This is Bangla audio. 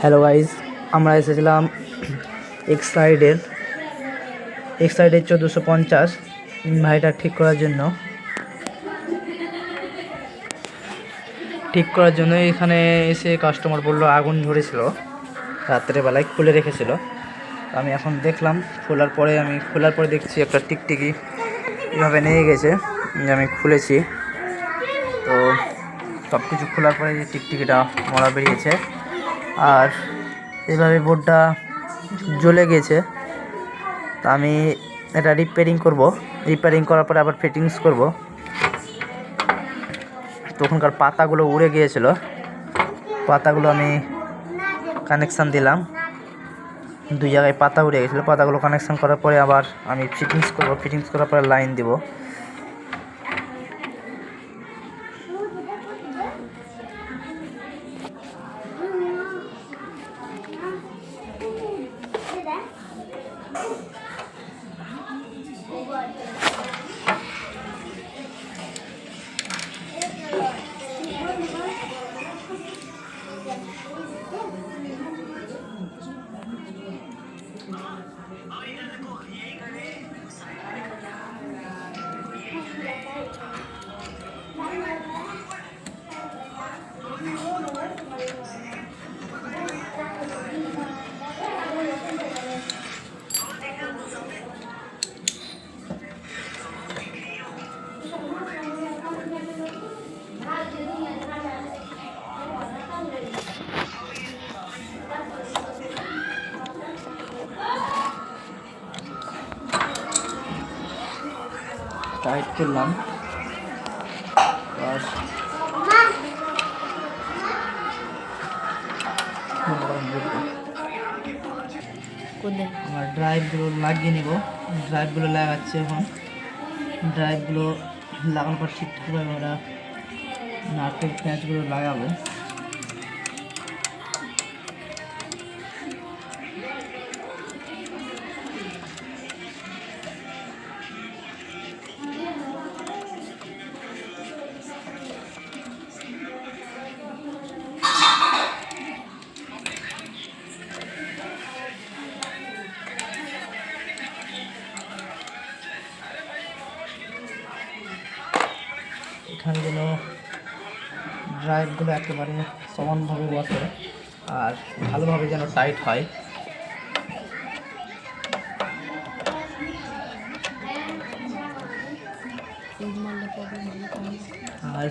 হ্যালো গাইজ, আমরা এসেছিলাম এক্সাইডের 1450 ইনভার্টার ঠিক করার জন্য এখানে এসে কাস্টমার বললো আগুন ধরেছিল, রাত্রেবেলায় খুলে রেখেছিল। আমি এখন দেখলাম খোলার পরে দেখছি একটা টিকটিকি এভাবে নিয়ে গেছে। আমি খুলেছি তো সব কিছু খোলার পরে যে টিকটিকিটা মরা বেরিয়েছে, আর এভাবে বোর্ডটা জ্বলে গেছে। তো আমি এটা রিপেয়ারিং করার পরে আবার ফিটিংস করব। তখনকার পাতাগুলো উড়ে গিয়েছিল, পাতাগুলো আমি কানেকশান দিলাম। 2 জায়গায় পাতা উড়ে গেছিলো, পাতাগুলো কানেকশান করার পরে আবার আমি ফিটিংস করার পরে লাইন দিব। টাইট করলাম, আমার ড্রাইভগুলো লাগিয়ে নিব। ড্রাইভগুলো লাগাচ্ছে এখন। ড্রাইভগুলো লাগানোর পর ঠিকঠাকভাবে আমরা নাটের প্যাঁচগুলো লাগাবো। এখানে যেন ড্রাইভগুলো একেবারে সমানভাবে বসে আর ভালোভাবে যেন টাইট হয়। আর